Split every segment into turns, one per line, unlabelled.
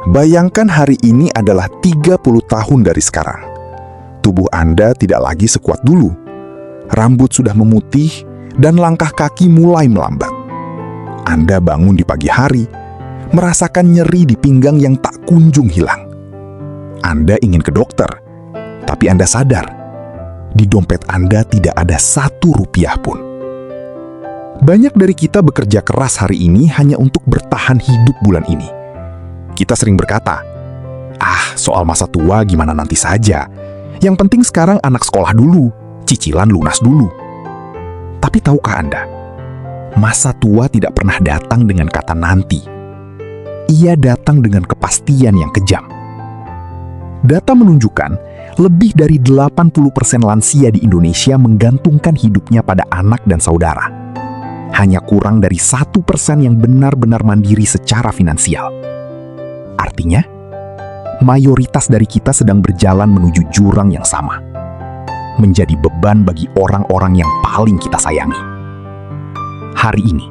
Bayangkan hari ini adalah 30 tahun dari sekarang. Tubuh Anda tidak lagi sekuat dulu. Rambut sudah memutih dan langkah kaki mulai melambat. Anda bangun di pagi hari, merasakan nyeri di pinggang yang tak kunjung hilang. Anda ingin ke dokter, tapi Anda sadar, di dompet Anda tidak ada 1 rupiah pun. Banyak dari kita bekerja keras hari ini hanya untuk bertahan hidup bulan ini. Kita sering berkata, soal masa tua gimana nanti saja. Yang penting sekarang anak sekolah dulu, cicilan lunas dulu. Tapi tahukah Anda, masa tua tidak pernah datang dengan kata nanti. Ia datang dengan kepastian yang kejam. Data menunjukkan, lebih dari 80% lansia di Indonesia menggantungkan hidupnya pada anak dan saudara. Hanya kurang dari 1% yang benar-benar mandiri secara finansial. Artinya, mayoritas dari kita sedang berjalan menuju jurang yang sama. Menjadi beban bagi orang-orang yang paling kita sayangi. Hari ini,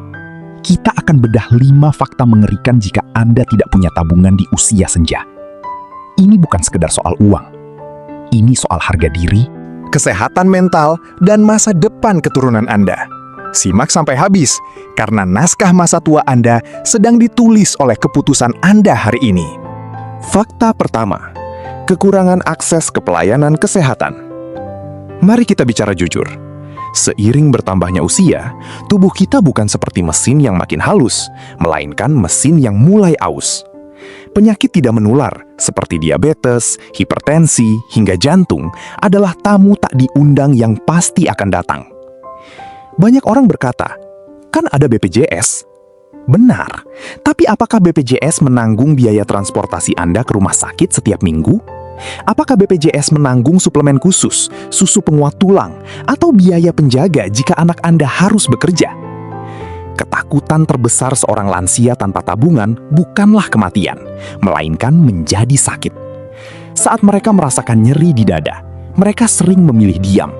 kita akan bedah 5 fakta mengerikan jika Anda tidak punya tabungan di usia senja. Ini bukan sekedar soal uang. Ini soal harga diri, kesehatan mental, dan masa depan keturunan Anda. Simak sampai habis, karena naskah masa tua Anda sedang ditulis oleh keputusan Anda hari ini. Fakta pertama, kekurangan akses ke pelayanan kesehatan. Mari kita bicara jujur. Seiring bertambahnya usia, tubuh kita bukan seperti mesin yang makin halus, melainkan mesin yang mulai aus. Penyakit tidak menular, seperti diabetes, hipertensi, hingga jantung, adalah tamu tak diundang yang pasti akan datang. Banyak orang berkata, kan ada BPJS. Benar, tapi apakah BPJS menanggung biaya transportasi Anda ke rumah sakit setiap minggu? Apakah BPJS menanggung suplemen khusus, susu penguat tulang, atau biaya penjaga jika anak Anda harus bekerja? Ketakutan terbesar seorang lansia tanpa tabungan bukanlah kematian, melainkan menjadi sakit. Saat mereka merasakan nyeri di dada, mereka sering memilih diam.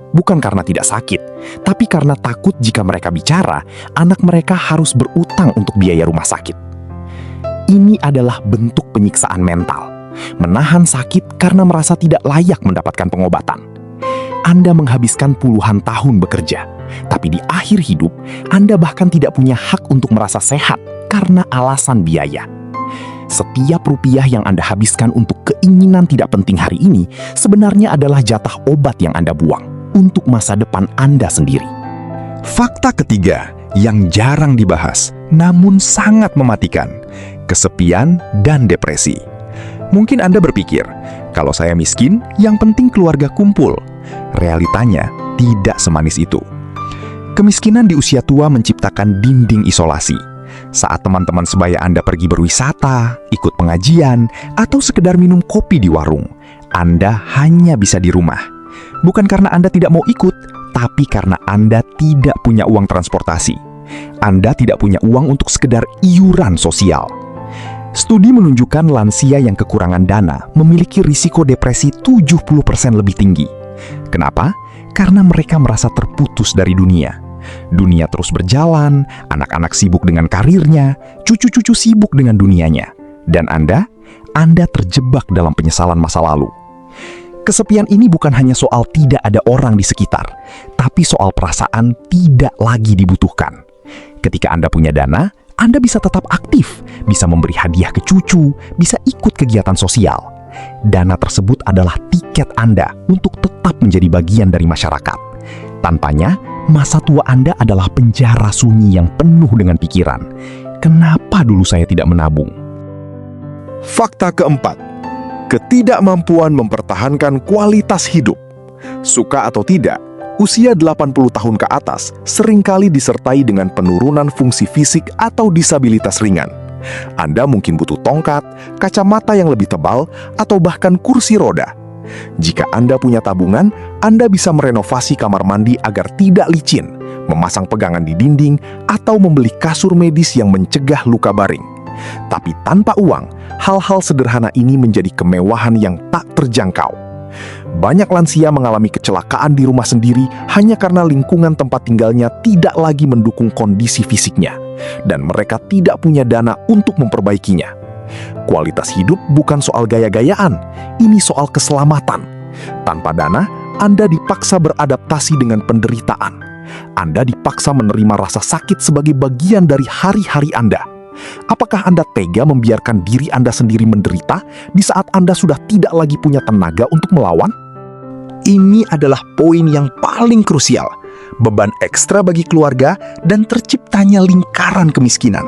Bukan karena tidak sakit, tapi karena takut jika mereka bicara, anak mereka harus berutang untuk biaya rumah sakit. Ini adalah bentuk penyiksaan mental. Menahan sakit karena merasa tidak layak mendapatkan pengobatan. Anda menghabiskan puluhan tahun bekerja, tapi di akhir hidup, Anda bahkan tidak punya hak untuk merasa sehat karena alasan biaya. Setiap rupiah yang Anda habiskan untuk keinginan tidak penting hari ini sebenarnya adalah jatah obat yang Anda buang untuk masa depan Anda sendiri. Fakta ketiga yang jarang dibahas, namun sangat mematikan, kesepian dan depresi. Mungkin Anda berpikir, kalau saya miskin, yang penting keluarga kumpul. Realitanya tidak semanis itu. Kemiskinan di usia tua menciptakan dinding isolasi. Saat teman-teman sebaya Anda pergi berwisata, ikut pengajian, atau sekedar minum kopi di warung, Anda hanya bisa di rumah. Bukan karena Anda tidak mau ikut, tapi karena Anda tidak punya uang transportasi. Anda tidak punya uang untuk sekedar iuran sosial. Studi menunjukkan lansia yang kekurangan dana memiliki risiko depresi 70% lebih tinggi. Kenapa? Karena mereka merasa terputus dari dunia. Dunia terus berjalan, anak-anak sibuk dengan karirnya, cucu-cucu sibuk dengan dunianya. Dan Anda terjebak dalam penyesalan masa lalu. Kesepian ini bukan hanya soal tidak ada orang di sekitar, tapi soal perasaan tidak lagi dibutuhkan. Ketika Anda punya dana, Anda bisa tetap aktif, bisa memberi hadiah ke cucu, bisa ikut kegiatan sosial. Dana tersebut adalah tiket Anda untuk tetap menjadi bagian dari masyarakat. Tanpanya, masa tua Anda adalah penjara sunyi yang penuh dengan pikiran. Kenapa dulu saya tidak menabung? Fakta keempat, ketidakmampuan mempertahankan kualitas hidup. Suka atau tidak, usia 80 tahun ke atas seringkali disertai dengan penurunan fungsi fisik atau disabilitas ringan. Anda mungkin butuh tongkat, kacamata yang lebih tebal, atau bahkan kursi roda. Jika Anda punya tabungan, Anda bisa merenovasi kamar mandi agar tidak licin, memasang pegangan di dinding, atau membeli kasur medis yang mencegah luka baring. Tapi tanpa uang, hal-hal sederhana ini menjadi kemewahan yang tak terjangkau. Banyak lansia mengalami kecelakaan di rumah sendiri hanya karena lingkungan tempat tinggalnya tidak lagi mendukung kondisi fisiknya, dan mereka tidak punya dana untuk memperbaikinya. Kualitas hidup bukan soal gaya-gayaan, ini soal keselamatan. Tanpa dana, Anda dipaksa beradaptasi dengan penderitaan. Anda dipaksa menerima rasa sakit sebagai bagian dari hari-hari Anda. Apakah Anda tega membiarkan diri Anda sendiri menderita di saat Anda sudah tidak lagi punya tenaga untuk melawan? Ini adalah poin yang paling krusial, beban ekstra bagi keluarga dan terciptanya lingkaran kemiskinan.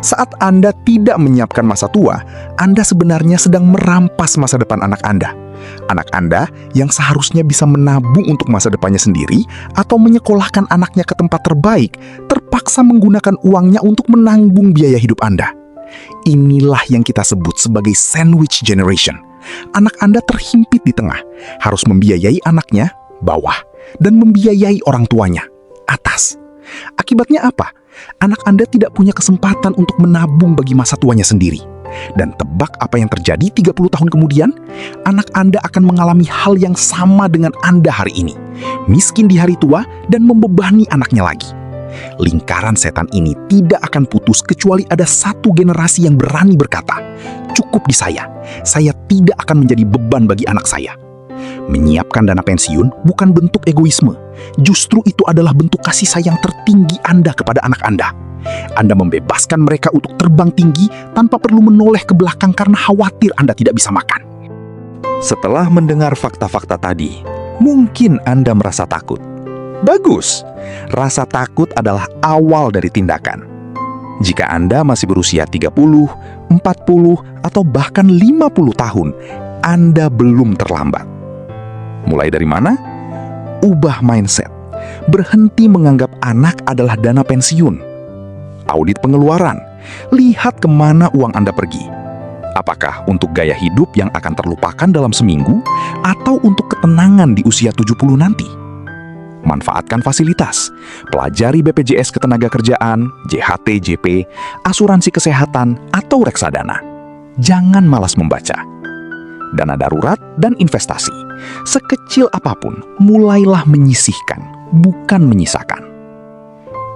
Saat Anda tidak menyiapkan masa tua, Anda sebenarnya sedang merampas masa depan anak Anda. Anak Anda yang seharusnya bisa menabung untuk masa depannya sendiri atau menyekolahkan anaknya ke tempat terbaik, terpaksa menggunakan uangnya untuk menanggung biaya hidup Anda. Inilah yang kita sebut sebagai sandwich generation. Anak Anda terhimpit di tengah, harus membiayai anaknya, bawah, dan membiayai orang tuanya, atas. Akibatnya apa? Anak Anda tidak punya kesempatan untuk menabung bagi masa tuanya sendiri. Dan tebak apa yang terjadi 30 tahun kemudian? Anak Anda akan mengalami hal yang sama dengan Anda hari ini. Miskin di hari tua dan membebani anaknya lagi. Lingkaran setan ini tidak akan putus kecuali ada satu generasi yang berani berkata, "Cukup di saya tidak akan menjadi beban bagi anak saya." Menyiapkan dana pensiun bukan bentuk egoisme. Justru itu adalah bentuk kasih sayang tertinggi Anda kepada anak Anda. Anda membebaskan mereka untuk terbang tinggi tanpa perlu menoleh ke belakang karena khawatir Anda tidak bisa makan. Setelah mendengar fakta-fakta tadi, mungkin Anda merasa takut. Bagus, rasa takut adalah awal dari tindakan. Jika Anda masih berusia 30, 40, atau bahkan 50 tahun, Anda belum terlambat. Mulai dari mana? Ubah mindset. Berhenti menganggap anak adalah dana pensiun. Audit pengeluaran. Lihat kemana uang Anda pergi. Apakah untuk gaya hidup yang akan terlupakan dalam seminggu atau untuk ketenangan di usia 70 nanti? Manfaatkan fasilitas. Pelajari BPJS Ketenagakerjaan, JHT, JP, asuransi kesehatan, atau reksadana. Jangan malas membaca. Dana darurat dan investasi. Sekecil apapun, mulailah menyisihkan, bukan menyisakan.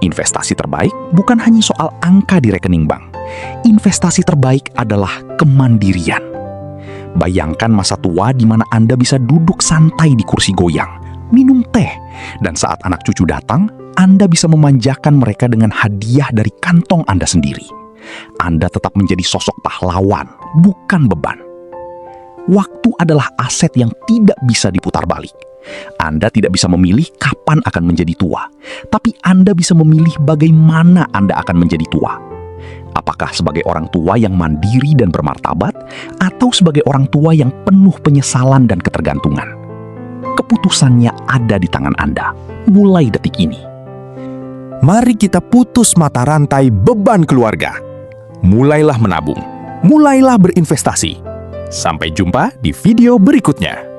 Investasi terbaik bukan hanya soal angka di rekening bank. Investasi terbaik adalah kemandirian. Bayangkan masa tua di mana Anda bisa duduk santai di kursi goyang, minum teh, dan saat anak cucu datang, Anda bisa memanjakan mereka dengan hadiah dari kantong Anda sendiri. Anda tetap menjadi sosok pahlawan, bukan beban. Waktu adalah aset yang tidak bisa diputar balik. Anda tidak bisa memilih kapan akan menjadi tua, tapi Anda bisa memilih bagaimana Anda akan menjadi tua. Apakah sebagai orang tua yang mandiri dan bermartabat, atau sebagai orang tua yang penuh penyesalan dan ketergantungan? Keputusannya ada di tangan Anda, mulai detik ini. Mari kita putus mata rantai beban keluarga. Mulailah menabung, mulailah berinvestasi. Sampai jumpa di video berikutnya.